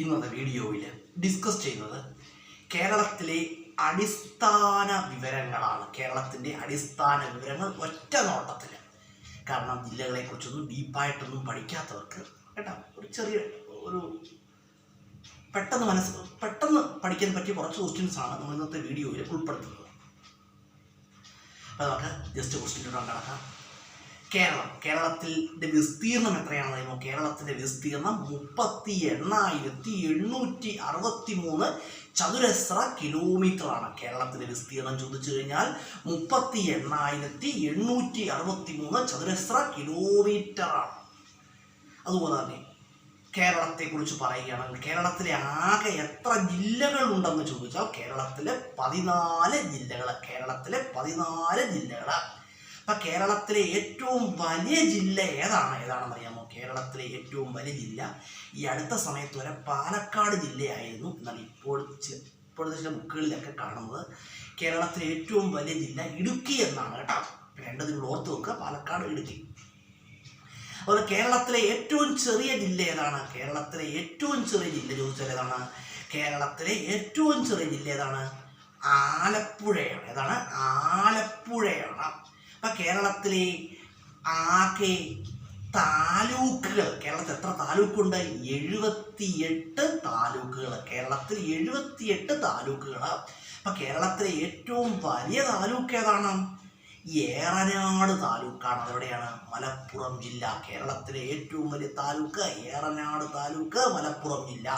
ഇന്നത്തെ വീഡിയോയിൽ ഡിസ്കസ് ചെയ്യുന്നത് കേരളത്തിലെ അടിസ്ഥാന വിവരങ്ങളാണ്. കേരളത്തിൻ്റെ അടിസ്ഥാന വിവരങ്ങൾ ഒറ്റ നോട്ടത്തിൽ. കാരണം ജില്ലകളെക്കുറിച്ചൊന്നും ഡീപ്പായിട്ടൊന്നും പഠിക്കാത്തവർക്ക് കേട്ടോ ഒരു പെട്ടെന്ന് പഠിക്കാൻ പറ്റിയ കുറച്ച് ക്വസ്റ്റ്യൻസാണ് നമ്മൾ ഇന്നത്തെ വീഡിയോയിൽ ഉൾപ്പെടുത്തുന്നത്. അപ്പോൾ നമുക്ക് ജസ്റ്റ് ക്വസ്റ്റ്യനിലൂടെ കടക്കാം. കേരളത്തിൻ്റെ വിസ്തീർണം എത്രയാണെന്ന് അറിയുമോ? കേരളത്തിൻ്റെ വിസ്തീർണം 38,863 ചതുരശ്ര കിലോമീറ്ററാണ്. കേരളത്തിൻ്റെ വിസ്തീർണം ചോദിച്ചു കഴിഞ്ഞാൽ 38,863 ചതുരശ്ര കിലോമീറ്ററാണ്. അതുപോലെ തന്നെ കേരളത്തെക്കുറിച്ച് പറയുകയാണെങ്കിൽ കേരളത്തിലെ ആകെ എത്ര ജില്ലകളുണ്ടെന്ന് ചോദിച്ചാൽ കേരളത്തിലെ 14 ജില്ലകൾ. അപ്പം കേരളത്തിലെ ഏറ്റവും വലിയ ജില്ല ഏതാണെന്ന് അറിയാമോ? കേരളത്തിലെ ഏറ്റവും വലിയ ജില്ല ഈ അടുത്ത സമയത്ത് വരെ പാലക്കാട് ജില്ലയായിരുന്നു. എന്നാൽ ഇപ്പോഴത്തെ ചില ബുക്കുകളിലൊക്കെ കാണുന്നത് കേരളത്തിലെ ഏറ്റവും വലിയ ജില്ല ഇടുക്കി എന്നാണ് കേട്ടോ. രണ്ടു നിങ്ങൾ ഓർത്ത് വെക്കുക, പാലക്കാട്, ഇടുക്കി. അതുപോലെ കേരളത്തിലെ ഏറ്റവും ചെറിയ ജില്ല ഏതാണ്? കേരളത്തിലെ ഏറ്റവും ചെറിയ ജില്ല ചോദിച്ചാൽ ഏതാണ്? കേരളത്തിലെ ഏറ്റവും ചെറിയ ജില്ല ഏതാണ്? ആലപ്പുഴയാണ്. ഏതാണ്? ആലപ്പുഴയാണ്. അപ്പം കേരളത്തിലെ ആകെ താലൂക്കുകൾ, കേരളത്തിൽ എത്ര താലൂക്കുണ്ട്? 78 താലൂക്കുകൾ. കേരളത്തിൽ 78 താലൂക്കുകൾ. അപ്പം കേരളത്തിലെ ഏറ്റവും വലിയ താലൂക്ക് ഏതാണ്? ഏറനാട് താലൂക്കാണ്. അതെവിടെയാണ്? മലപ്പുറം ജില്ല. കേരളത്തിലെ ഏറ്റവും വലിയ താലൂക്ക് ഏറനാട് താലൂക്ക്, മലപ്പുറം ജില്ല.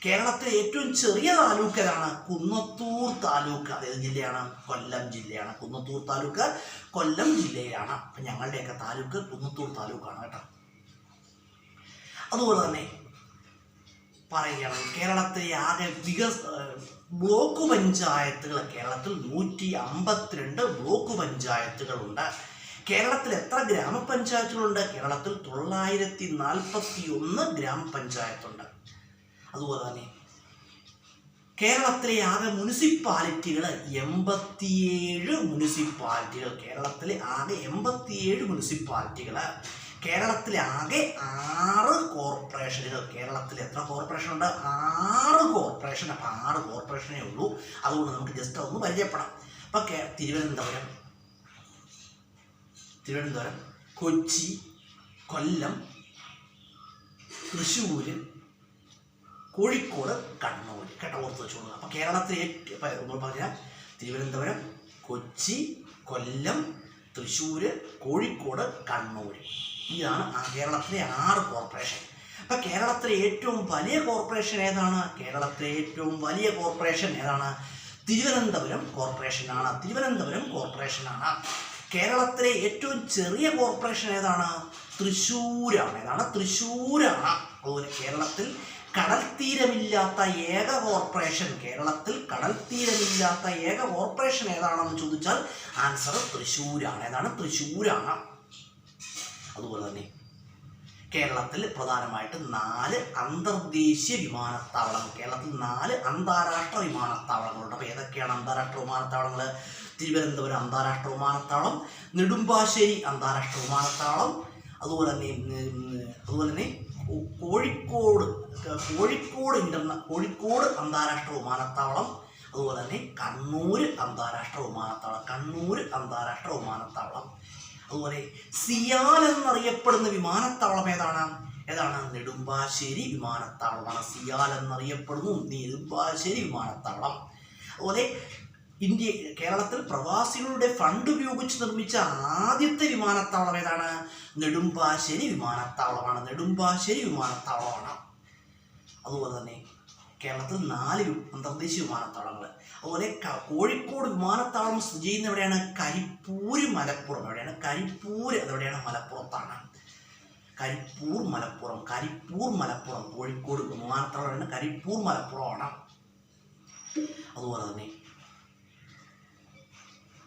കേരളത്തിലെ ഏറ്റവും ചെറിയ താലൂക്ക് ഏതാണ്? കുന്നത്തൂർ താലൂക്ക്. അതേത് ജില്ലയാണ്? കൊല്ലം ജില്ലയാണ്. കുന്നത്തൂർ താലൂക്ക് കൊല്ലം ജില്ലയിലാണ്. അപ്പം ഞങ്ങളുടെയൊക്കെ താലൂക്ക് കുന്നത്തൂർ താലൂക്കാണ് കേട്ടോ. അതുപോലെ തന്നെ പറയുകയാണെങ്കിൽ കേരളത്തിലെ ആകെ ബ്ലോക്ക് പഞ്ചായത്തുകൾ, കേരളത്തിൽ 152 ബ്ലോക്ക് പഞ്ചായത്തുകളുണ്ട്. കേരളത്തിൽ എത്ര ഗ്രാമപഞ്ചായത്തുകളുണ്ട്? കേരളത്തിൽ 941 ഗ്രാമപഞ്ചായത്തുണ്ട്. അതുപോലെ തന്നെ കേരളത്തിലെ ആകെ മുനിസിപ്പാലിറ്റികൾ 87 മുനിസിപ്പാലിറ്റികൾ. കേരളത്തിലെ ആകെ 87 മുനിസിപ്പാലിറ്റികൾ. കേരളത്തിലെ ആകെ 6 കോർപ്പറേഷനുകൾ. കേരളത്തിൽ എത്ര കോർപ്പറേഷൻ ഉണ്ട്? 6 കോർപ്പറേഷൻ. അപ്പം 6 കോർപ്പറേഷനേ ഉള്ളൂ. അതുകൊണ്ട് നമുക്ക് ജസ്റ്റ് അതൊന്ന് പരിചയപ്പെടാം. അപ്പം തിരുവനന്തപുരം, കൊച്ചി, കൊല്ലം, തൃശ്ശൂർ, കോഴിക്കോട്, കണ്ണൂർ. കേട്ടോ, ഓർത്ത് വെച്ചോളൂ. അപ്പം കേരളത്തിലെ നമ്മൾ പറഞ്ഞാൽ തിരുവനന്തപുരം, കൊച്ചി, കൊല്ലം, തൃശ്ശൂർ, കോഴിക്കോട്, കണ്ണൂർ. ഇതാണ് കേരളത്തിലെ 6 കോർപ്പറേഷൻ. അപ്പം കേരളത്തിലെ ഏറ്റവും വലിയ കോർപ്പറേഷൻ ഏതാണ്? കേരളത്തിലെ ഏറ്റവും വലിയ കോർപ്പറേഷൻ ഏതാണ്? തിരുവനന്തപുരം കോർപ്പറേഷനാണ്. കേരളത്തിലെ ഏറ്റവും ചെറിയ കോർപ്പറേഷൻ ഏതാണ്? തൃശ്ശൂരാണ്. ഏതാണ്? തൃശ്ശൂരാണ്. അതുപോലെ കേരളത്തിൽ കടൽ തീരമില്ലാത്ത ഏക കോർപ്പറേഷൻ ഏതാണെന്ന് ചോദിച്ചാൽ ആൻസർ തൃശ്ശൂരാണ്. ഏതാണ്? തൃശ്ശൂരാണ്. അതുപോലെ തന്നെ കേരളത്തിൽ പ്രധാനമായിട്ട് 4 അന്തർദേശീയ വിമാനത്താവളങ്ങൾ. കേരളത്തിൽ 4 അന്താരാഷ്ട്ര വിമാനത്താവളങ്ങളുണ്ട്. അപ്പോൾ ഏതൊക്കെയാണ് അന്താരാഷ്ട്ര വിമാനത്താവളങ്ങൾ? തിരുവനന്തപുരം അന്താരാഷ്ട്ര വിമാനത്താവളം, നെടുമ്പാശ്ശേരി അന്താരാഷ്ട്ര വിമാനത്താവളം, അതുപോലെ തന്നെ കോഴിക്കോട് അന്താരാഷ്ട്ര വിമാനത്താവളം, അതുപോലെ തന്നെ കണ്ണൂർ അന്താരാഷ്ട്ര വിമാനത്താവളം. അതുപോലെ സിയാൽ എന്നറിയപ്പെടുന്ന വിമാനത്താവളം ഏതാണ്? നെടുമ്പാശ്ശേരി വിമാനത്താവളമാണ്. സിയാൽ എന്നറിയപ്പെടുന്നു നെടുമ്പാശ്ശേരി വിമാനത്താവളം. അതുപോലെ കേരളത്തിൽ പ്രവാസികളുടെ ഫണ്ട് ഉപയോഗിച്ച് നിർമ്മിച്ച ആദ്യത്തെ വിമാനത്താവളം ഏതാണ്? നെടുമ്പാശ്ശേരി വിമാനത്താവളമാണ്. അതുപോലെ തന്നെ കേരളത്തിൽ 4 അന്തർദേശീയ വിമാനത്താവളങ്ങൾ. അതുപോലെ കോഴിക്കോട് വിമാനത്താവളം സ്ഥിതി ചെയ്യുന്ന എവിടെയാണ്? കരിപ്പൂര്, മലപ്പുറം. എവിടെയാണ്? കരിപ്പൂര്. അതെവിടെയാണ്? മലപ്പുറത്താണ്. കരിപ്പൂർ, മലപ്പുറം. കോഴിക്കോട് വിമാനത്താവളം കരിപ്പൂർ, മലപ്പുറമാണ്.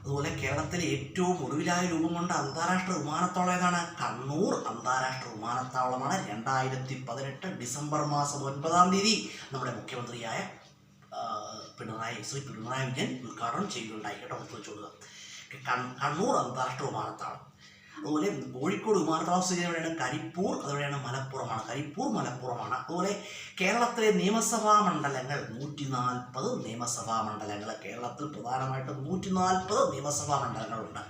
അതുപോലെ കേരളത്തിലെ ഏറ്റവും ഒടുവിലായ രൂപം കൊണ്ട അന്താരാഷ്ട്ര വിമാനത്താവളം ഏതാണ്? കണ്ണൂർ അന്താരാഷ്ട്ര വിമാനത്താവളമാണ്. 2018 ഡിസംബർ മാസം 9-ാം തീയതി നമ്മുടെ മുഖ്യമന്ത്രിയായ ശ്രീ പിണറായി വിജയൻ ഉദ്ഘാടനം ചെയ്യുകയുണ്ടായി. കേട്ടോ, ഓർത്ത് വെച്ചോളുക. കണ്ണൂർ അന്താരാഷ്ട്ര വിമാനത്താവളം. അതുപോലെ കോഴിക്കോട് വിമാനത്താവളം എവിടെയാണ്? കരിപ്പൂർ, അതെവിടെയാണ്? മലപ്പുറമാണ്. കരിപ്പൂർ മലപ്പുറമാണ്. അതുപോലെ കേരളത്തിലെ നിയമസഭാ മണ്ഡലങ്ങൾ 140 നിയമസഭാ മണ്ഡലങ്ങൾ. കേരളത്തിൽ പ്രധാനമായിട്ടും 140 നിയമസഭാ മണ്ഡലങ്ങളുണ്ട്.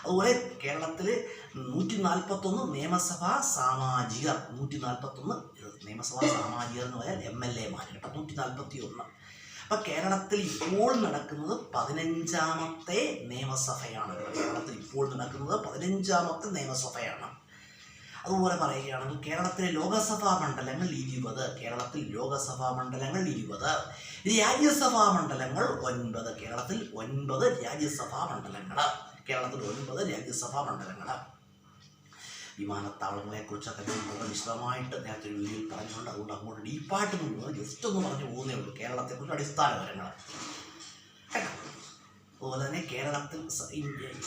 അതുപോലെ കേരളത്തിൽ 141 നിയമസഭാ സാമാജികർ. 141 നിയമസഭാ സാമാജികർ എന്ന് പറഞ്ഞാൽ MLA-മാർ കേട്ടോ. 141. അപ്പം കേരളത്തിൽ ഇപ്പോൾ നടക്കുന്നത് 15ാമത്തെ നിയമസഭയാണ്. കേരളത്തിൽ ഇപ്പോൾ നടക്കുന്നത് 15ാമത്തെ നിയമസഭയാണ്. അതുപോലെ പറയുകയാണെങ്കിൽ കേരളത്തിലെ ലോകസഭാ മണ്ഡലങ്ങൾ 20. കേരളത്തിൽ ലോകസഭാ മണ്ഡലങ്ങൾ 20. രാജ്യസഭാ മണ്ഡലങ്ങൾ 9. കേരളത്തിൽ 9 രാജ്യസഭാ മണ്ഡലങ്ങൾ. കേരളത്തിൽ 9 രാജ്യസഭാ മണ്ഡലങ്ങൾ. വിമാനത്താവളങ്ങളെ കുറിച്ചൊക്കെ വളരെ വിശദമായിട്ട് നേരത്തെ ഒരു വീഡിയോയിൽ പറഞ്ഞുകൊണ്ട് അതുകൊണ്ട് അങ്ങോട്ട് ഡീപ്പായിട്ട് പോകുന്നത് ജസ്റ്റ് ഒന്ന് പറഞ്ഞു പോകുന്നേ ഉള്ളൂ. കേരളത്തെക്കുറിച്ച് അടിസ്ഥാന വിവരങ്ങൾ. അതുപോലെ തന്നെ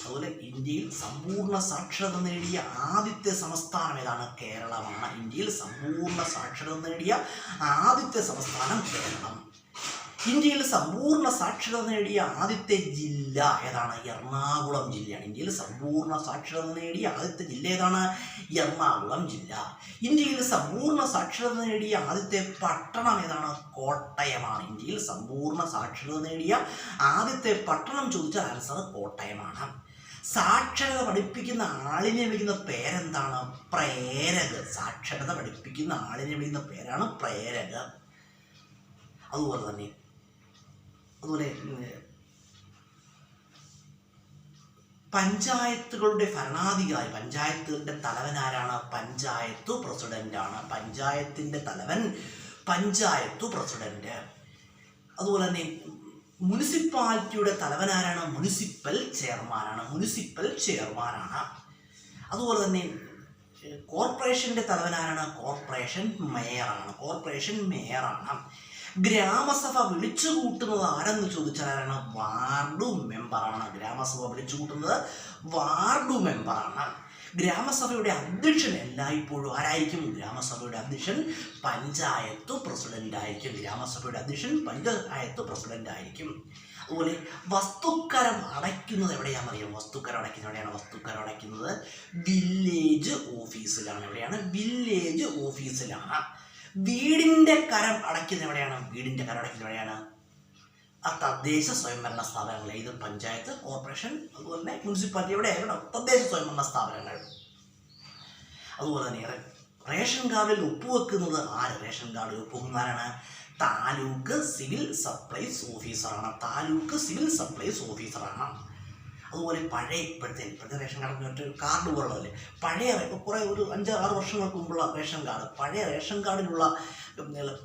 അതുപോലെ ഇന്ത്യയിൽ സമ്പൂർണ്ണ സാക്ഷരത നേടിയ ആദ്യത്തെ സംസ്ഥാനം ഏതാണ്? കേരളമാണ്. ഇന്ത്യയിൽ സമ്പൂർണ്ണ സാക്ഷരത നേടിയ ആദ്യത്തെ സംസ്ഥാനം കേരളം. ഇന്ത്യയിൽ സമ്പൂർണ്ണ സാക്ഷരത നേടിയ ആദ്യത്തെ ജില്ല ഏതാണ്? എറണാകുളം ജില്ലയാണ്. ഇന്ത്യയിൽ സമ്പൂർണ്ണ സാക്ഷരത നേടിയ ആദ്യത്തെ ജില്ല ഏതാണ്? എറണാകുളം ജില്ല. ഇന്ത്യയിൽ സമ്പൂർണ്ണ സാക്ഷരത നേടിയ ആദ്യത്തെ പട്ടണം ഏതാണ്? കോട്ടയമാണ്. ഇന്ത്യയിൽ സമ്പൂർണ്ണ സാക്ഷരത നേടിയ ആദ്യത്തെ പട്ടണം ചോദിച്ചാൽ ആൻസർ കോട്ടയമാണ്. സാക്ഷരത പഠിപ്പിക്കുന്ന ആളിനെ വിളിക്കുന്ന പേരെന്താണ്? പ്രേരക്. സാക്ഷരത പഠിപ്പിക്കുന്ന ആളിനെ വിളിക്കുന്ന പേരാണ് പ്രേരക്. അതുപോലെ പഞ്ചായത്തുകളുടെ ഭരണാധികാരി, പഞ്ചായത്തുകളുടെ തലവനാരാണ്? പഞ്ചായത്ത് പ്രസിഡന്റാണ്. പഞ്ചായത്തിൻ്റെ തലവൻ പഞ്ചായത്ത് പ്രസിഡന്റ്. അതുപോലെ തന്നെ മുനിസിപ്പാലിറ്റിയുടെ തലവനാരാണ്? മുനിസിപ്പൽ ചെയർമാനാണ്. മുനിസിപ്പൽ ചെയർമാനാണ്. അതുപോലെ തന്നെ കോർപ്പറേഷൻ്റെ തലവനാരാണ്? കോർപ്പറേഷൻ മേയറാണ്. കോർപ്പറേഷൻ മേയറാണ്. ഗ്രാമസഭ വിളിച്ചു കൂട്ടുന്നത് ആരെന്ന് ചോദിച്ചാൽ ആരാണ്? വാർഡ് മെമ്പറാണ്. ഗ്രാമസഭ വിളിച്ചു കൂട്ടുന്നത് വാർഡ് മെമ്പറാണ്. ഗ്രാമസഭയുടെ അധ്യക്ഷൻ എല്ലായ്പ്പോഴും ആരായിരിക്കും? ഗ്രാമസഭയുടെ അധ്യക്ഷൻ പഞ്ചായത്ത് പ്രസിഡന്റ് ആയിരിക്കും. ഗ്രാമസഭയുടെ അധ്യക്ഷൻ പഞ്ചായത്ത് പ്രസിഡന്റ് ആയിരിക്കും. അതുപോലെ വസ്തുക്കരം അടയ്ക്കുന്നത് എവിടെയാണെന്ന് അറിയാം? വസ്തുക്കരം അടയ്ക്കുന്നത് എവിടെയാണ്? വസ്തുക്കരം അടയ്ക്കുന്നത് വില്ലേജ് ഓഫീസിലാണ്. എവിടെയാണ്? വില്ലേജ് ഓഫീസിലാണ്. വീടിൻ്റെ കരം അടയ്ക്കുന്നത് എവിടെയാണ്? വീടിൻ്റെ കരം അടയ്ക്കുന്നത് എവിടെയാണ്? തദ്ദേശ സ്വയംഭരണ സ്ഥാപനങ്ങൾ. ഇത് പഞ്ചായത്ത്, കോർപ്പറേഷൻ, അതുപോലെ തന്നെ മുനിസിപ്പാലിറ്റി. എവിടെയാണ്? തദ്ദേശ സ്വയംഭരണ സ്ഥാപനങ്ങൾ. അതുപോലെ തന്നെ റേഷൻ കാർഡിൽ ഒപ്പുവെക്കുന്നത് ആര്? റേഷൻ കാർഡിൽ ഒപ്പുവെക്കുന്നതാണ്? താലൂക്ക് സിവിൽ സപ്ലൈസ് ഓഫീസറാണ്. താലൂക്ക് സിവിൽ സപ്ലൈസ് ഓഫീസറാണ്. അതുപോലെ ഇപ്പോഴത്തെ റേഷൻ കാർഡ് മറ്റൊരു കാർഡ് പോലുള്ളതല്ലേ? പഴയ കുറേ ഒരു 5-6 വർഷങ്ങൾക്ക് മുമ്പുള്ള റേഷൻ കാർഡ്. പഴയ റേഷൻ കാർഡിലുള്ള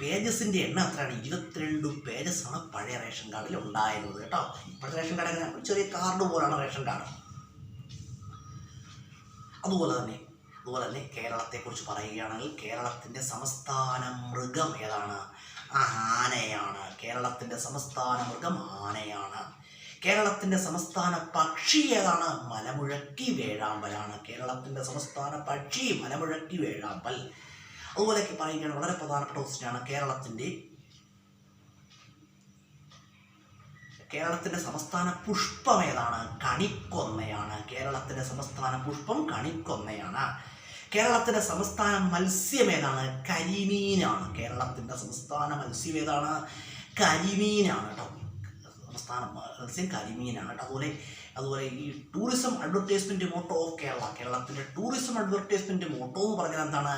പേജസിൻ്റെ എണ്ണം എത്രയാണ്? 22 പേജസാണ് പഴയ റേഷൻ കാർഡിൽ ഉണ്ടായിരുന്നത് കേട്ടോ. ഇപ്പോഴത്തെ റേഷൻ കാർഡ് എങ്ങനെ? ചെറിയ കാർഡ് പോലാണ് റേഷൻ കാർഡ്. അതുപോലെ തന്നെ കേരളത്തെക്കുറിച്ച് പറയുകയാണെങ്കിൽ കേരളത്തിൻ്റെ സംസ്ഥാന മൃഗം ഏതാണ്? ആനയാണ്. കേരളത്തിൻ്റെ സംസ്ഥാന മൃഗം ആനയാണ്. കേരളത്തിൻ്റെ സംസ്ഥാന പക്ഷി ഏതാണ്? മലമുഴക്കി വേഴാമ്പലാണ്. കേരളത്തിൻ്റെ സംസ്ഥാന പക്ഷി മലമുഴക്കി വേഴാമ്പൽ. അതുപോലെയൊക്കെ പറയുകയാണ് വളരെ പ്രധാനപ്പെട്ട ക്വസ്റ്റ്യനാണ്. കേരളത്തിൻ്റെ സംസ്ഥാന പുഷ്പം ഏതാണ്? കണിക്കൊന്നയാണ്. കേരളത്തിൻ്റെ സംസ്ഥാന പുഷ്പം കണിക്കൊന്നയാണ്. കേരളത്തിൻ്റെ സംസ്ഥാന മത്സ്യം ഏതാണ്? കരിമീനാണ്. കേരളത്തിൻ്റെ സംസ്ഥാന മത്സ്യം ഏതാണ്? കരിമീനാണ് കേട്ടോ. സംസ്ഥാന മത്സ്യം കരിമീനാണ് കേട്ടോ. അതുപോലെ ഈ tourism advertisement motto of Kerala. കേരളത്തിൻ്റെ ടൂറിസം അഡ്വർടൈസ്മെൻറ്റ് മോട്ടോ എന്ന് പറഞ്ഞാൽ എന്താണ്?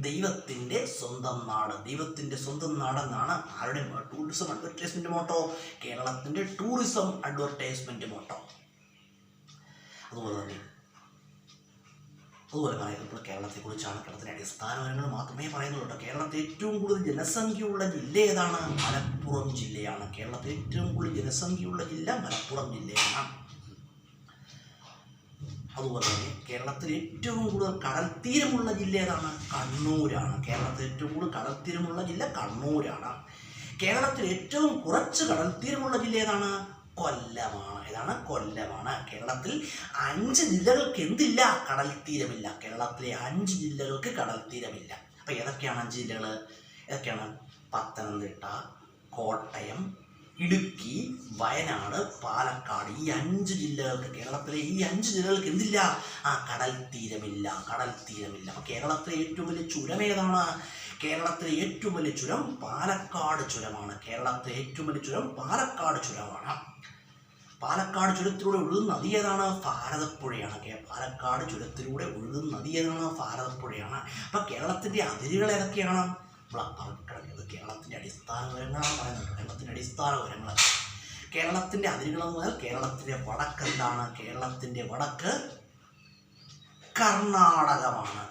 ദൈവത്തിൻ്റെ സ്വന്തം നാട്. ദൈവത്തിൻ്റെ സ്വന്തം നാടെന്നാണ് ആരുടെ ടൂറിസം അഡ്വർടൈസ്മെൻറ്റ് മോട്ടോ? കേരളത്തിൻ്റെ ടൂറിസം അഡ്വർടൈസ്മെൻറ്റ് മോട്ടോ. അതുപോലെ പറയുന്നത് കേരളത്തെക്കുറിച്ചാണ്. കേരളത്തിൻ്റെ അടിസ്ഥാനപരങ്ങൾ മാത്രമേ പറയുന്നുള്ളൂ കേട്ടോ. കേരളത്തിൽ ഏറ്റവും കൂടുതൽ ജനസംഖ്യയുള്ള ജില്ല ഏതാണ്? മലപ്പുറം ജില്ലയാണ്. കേരളത്തിൽ ഏറ്റവും കൂടുതൽ ജനസംഖ്യയുള്ള ജില്ല മലപ്പുറം ജില്ലയാണ്. അതുപോലെ തന്നെ കേരളത്തിൽ ഏറ്റവും കൂടുതൽ കടൽത്തീരമുള്ള ജില്ല ഏതാണ്? കണ്ണൂരാണ്. കേരളത്തിൽ ഏറ്റവും കൂടുതൽ കടൽത്തീരമുള്ള ജില്ല കണ്ണൂരാണ്. കേരളത്തിൽ ഏറ്റവും കുറച്ച് കടൽത്തീരമുള്ള ജില്ല ഏതാണ്? കൊല്ലമാണ്. ഏതാണ്? കൊല്ലമാണ്. കേരളത്തിൽ 5 ജില്ലകൾക്ക് എന്തില്ല? കടൽ തീരമില്ല. കേരളത്തിലെ 5 ജില്ലകൾക്ക് കടൽ തീരമില്ല. അപ്പം ഏതൊക്കെയാണ് 5 ജില്ലകൾ? ഏതൊക്കെയാണ്? പത്തനംതിട്ട, കോട്ടയം, ഇടുക്കി, വയനാട്, പാലക്കാട് ഈ 5 ജില്ലകൾക്ക്, കേരളത്തിലെ ഈ 5 ജില്ലകൾക്ക് എന്തില്ല? കടൽ തീരമില്ല. അപ്പോൾ കേരളത്തിലെ ഏറ്റവും വലിയ ചുരം ഏതാണ്? കേരളത്തിലെ ഏറ്റവും വലിയ ചുരം പാലക്കാട് ചുരമാണ്. പാലക്കാട് ചുരത്തിലൂടെ ഒഴുകുന്ന നദി ഏതാണ്? ഭാരതപ്പുഴയാണ്. പാലക്കാട് ചുരത്തിലൂടെ ഒഴുകുന്ന നദി ഏതാണ്? ഭാരതപ്പുഴയാണ്. അപ്പം കേരളത്തിൻ്റെ അതിരുകൾ ഏതൊക്കെയാണ്? കിടക്കുന്നത് കേരളത്തിൻ്റെ അടിസ്ഥാന വിവരങ്ങളാണ് പറയുന്നത്. കേരളത്തിൻ്റെ അതിരുകൾ എന്ന് പറഞ്ഞാൽ കേരളത്തിൻ്റെ വടക്ക് എന്താണ്? കേരളത്തിൻ്റെ വടക്ക് കർണാടകമാണ്.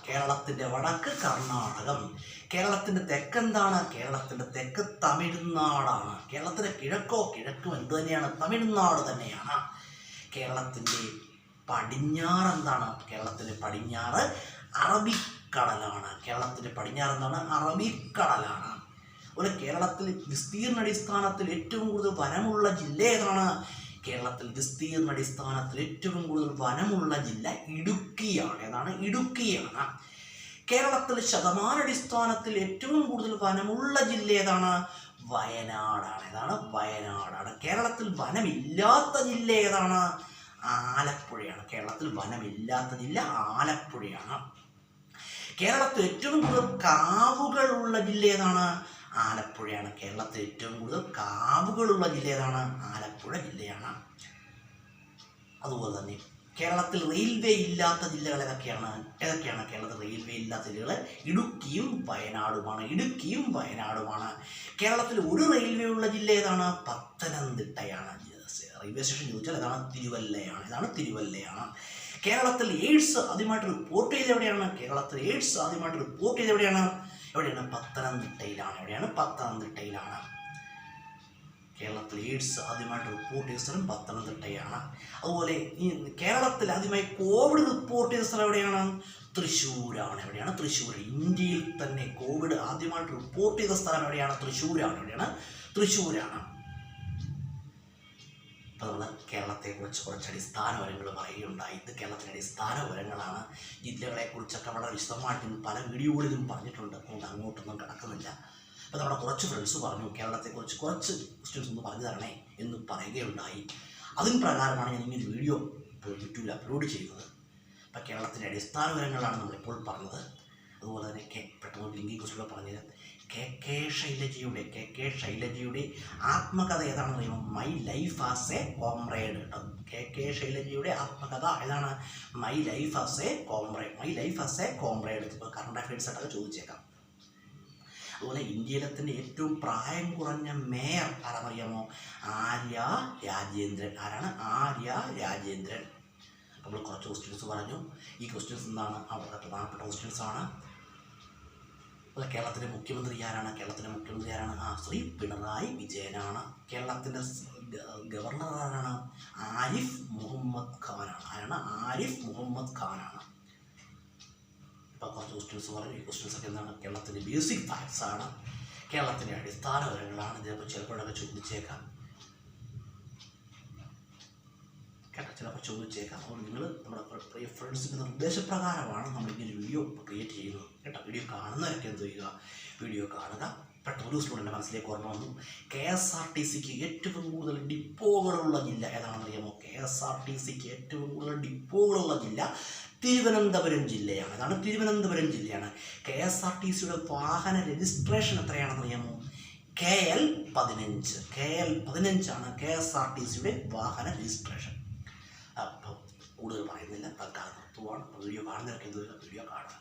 കേരളത്തിൻ്റെ തെക്കെന്താണ്? കേരളത്തിൻ്റെ തെക്ക് തമിഴ്നാടാണ്. കേരളത്തിൻ്റെ കിഴക്കും എന്ത് തന്നെയാണ്? തമിഴ്നാട് തന്നെയാണ്. കേരളത്തിൻ്റെ പടിഞ്ഞാറ് എന്താണ്? കേരളത്തിൻ്റെ പടിഞ്ഞാറ് അറബിക്കടലാണ്. അതുപോലെ കേരളത്തിൽ വിസ്തീർണാടിസ്ഥാനത്തിൽ ഏറ്റവും കൂടുതൽ വനമുള്ള ജില്ല ഏതാണ്? കേരളത്തിൽ വിസ്തീർണാടിസ്ഥാനത്തിൽ ഏറ്റവും കൂടുതൽ വനമുള്ള ജില്ല ഇടുക്കിയാണ്. ഇടുക്കിയാണ്. കേരളത്തിൽ ശതമാനാടിസ്ഥാനത്തിൽ ഏറ്റവും കൂടുതൽ വനമുള്ള ജില്ല ഏതാണ്? വയനാടാണ്. വയനാടാണ്. കേരളത്തിൽ വനമില്ലാത്ത ജില്ല ഏതാണ്? ആലപ്പുഴയാണ്. കേരളത്തിൽ ഏറ്റവും കൂടുതൽ കാവുകളുള്ള ജില്ല ഏതാണ്? ആലപ്പുഴയാണ്. ആലപ്പുഴ ജില്ലയാണ്. അതുപോലെ തന്നെ കേരളത്തിൽ റെയിൽവേ ഇല്ലാത്ത ജില്ലകൾ ഏതൊക്കെയാണ്? കേരളത്തിൽ റെയിൽവേ ഇല്ലാത്ത ജില്ലകൾ ഇടുക്കിയും വയനാടുമാണ്. കേരളത്തിൽ ഒരു റെയിൽവേ ഉള്ള ജില്ല ഏതാണ്? പത്തനംതിട്ടയാണ്. റെയിൽവേ സ്റ്റേഷൻ ചോദിച്ചാൽ ഏതാണ്? തിരുവല്ലയാണ്. കേരളത്തിൽ എയ്ഡ്സ് ആദ്യമായിട്ട് റിപ്പോർട്ട് ചെയ്ത് എവിടെയാണ്? പത്തനംതിട്ടയിലാണ്. കേരളത്തിൽ എയ്ഡ്സ് ആദ്യമായിട്ട് റിപ്പോർട്ട് ചെയ്ത സ്ഥലം പത്തനംതിട്ടയാണ്. അതുപോലെ ഈ കേരളത്തിൽ ആദ്യമായി കോവിഡ് റിപ്പോർട്ട് ചെയ്ത സ്ഥലം എവിടെയാണ്? തൃശ്ശൂരാണ്. ഇന്ത്യയിൽ തന്നെ കോവിഡ് ആദ്യമായിട്ട് റിപ്പോർട്ട് ചെയ്ത സ്ഥലം എവിടെയാണ്? തൃശ്ശൂരാണ്. അപ്പോൾ നമ്മൾ കേരളത്തെക്കുറിച്ച് കുറച്ച് അടിസ്ഥാന വിവരങ്ങൾ പറയുകയുണ്ടായി. ഇത് കേരളത്തിൻ്റെ അടിസ്ഥാന വിവരങ്ങളാണ്. ജില്ലകളെക്കുറിച്ചൊക്കെ വളരെ വിശദമായിട്ട് പല വീഡിയോകളിലും പറഞ്ഞിട്ടുണ്ട്. അതുകൊണ്ട് അങ്ങോട്ടൊന്നും കിടക്കുന്നില്ല. അപ്പോൾ നമ്മുടെ കുറച്ച് ഫ്രണ്ട്സ് പറഞ്ഞു കേരളത്തെക്കുറിച്ച് കുറച്ച് ക്വസ്റ്റ്യൻസ് ഒന്ന് പറഞ്ഞു തരണേ എന്ന് പറയുകയുണ്ടായി. അതിന് പ്രകാരമാണ് ഞാൻ ഇങ്ങനെ വീഡിയോ യൂട്യൂബിൽ അപ്ലോഡ് ചെയ്യുന്നത്. അപ്പോൾ കേരളത്തിൻ്റെ അടിസ്ഥാന വിവരങ്ങളാണ് നമ്മളിപ്പോൾ പറഞ്ഞത്. അതുപോലെ തന്നെ പെട്ടെന്ന് ലിങ്കിങ് കുറിച്ചുള്ള പറഞ്ഞത് KK ശൈലജയുടെ ആത്മകഥ ഏതാണെന്ന് അറിയുമ്പോൾ my life as A comrade കേട്ടോ. KK ശൈലജയുടെ ആത്മകഥ ഏതാണ്? My life as A comrade. ഇപ്പോൾ കറണ്ട് അഫയേഴ്സ് ആയിട്ടൊക്കെ ചോദിച്ചേക്കാം. അതുപോലെ ഇന്ത്യയിലെ തന്നെ ഏറ്റവും പ്രായം കുറഞ്ഞ മേയർ ആരാണെന്നറിയാമോ? ആര്യ രാജേന്ദ്രൻ. നമ്മൾ കുറച്ച് ക്വസ്റ്റ്യൻസ് പറഞ്ഞു. ഈ ക്വസ്റ്റ്യൻസ് എന്താണ്? വളരെ പ്രധാനപ്പെട്ട ക്വസ്റ്റ്യൻസാണ്. കേരളത്തിൻ്റെ മുഖ്യമന്ത്രി ആരാണ്? ശ്രീ പിണറായി വിജയനാണ്. കേരളത്തിൻ്റെ ഗവർണർ ആരാണ്? ആരിഫ് മുഹമ്മദ് ഖാനാണ്. ഇപ്പോൾ കുറച്ച് ക്വസ്റ്റ്യൻസ് പറഞ്ഞു. ഈ ക്വസ്റ്റ്യൻസൊക്കെ എന്താണ്? കേരളത്തിൻ്റെ ബേസിക് ഫാക്ട്സ് ആണ്. കേരളത്തിൻ്റെ അടിസ്ഥാന വിവരങ്ങളാണ്. ഇതിപ്പോൾ ചിലപ്പോഴൊക്കെ ചോദിച്ചേക്കാം. അതുകൊണ്ട് നിങ്ങൾ നമ്മുടെ പ്രിയ ഫ്രണ്ട്സിൻ്റെ നിർദ്ദേശപ്രകാരമാണ് നമ്മളിങ്ങനെ വീഡിയോ ക്രിയേറ്റ് ചെയ്യുന്നത് കേട്ടോ. വീഡിയോ കാണുന്നവരൊക്കെ എന്ത് ചെയ്യുക? വീഡിയോ കാണുക. പെട്ടെന്ന് ഒരു സ്റ്റുഡൻ്റെ മനസ്സിലേക്ക് ഓർമ്മ വന്നു. KSRTCക്ക് ഏറ്റവും കൂടുതൽ ഡിപ്പോകളുള്ള ജില്ല ഏതാണെന്നറിയാമോ? KSRTCക്ക് ഏറ്റവും കൂടുതൽ ഡിപ്പോകളുള്ള ജില്ല തിരുവനന്തപുരം ജില്ലയാണ്. KSRTCയുടെ വാഹന രജിസ്ട്രേഷൻ എത്രയാണെന്നറിയാമോ? KL15 ആണ് KSRTCയുടെ വാഹന രജിസ്ട്രേഷൻ. അപ്പോൾ കൂടുതൽ പറയുന്നില്ല. തൽക്കാലം നിർത്തുവാണ്. വീഡിയോ കാണുന്നവർക്ക് എന്ത് വീഡിയോ കാണുക.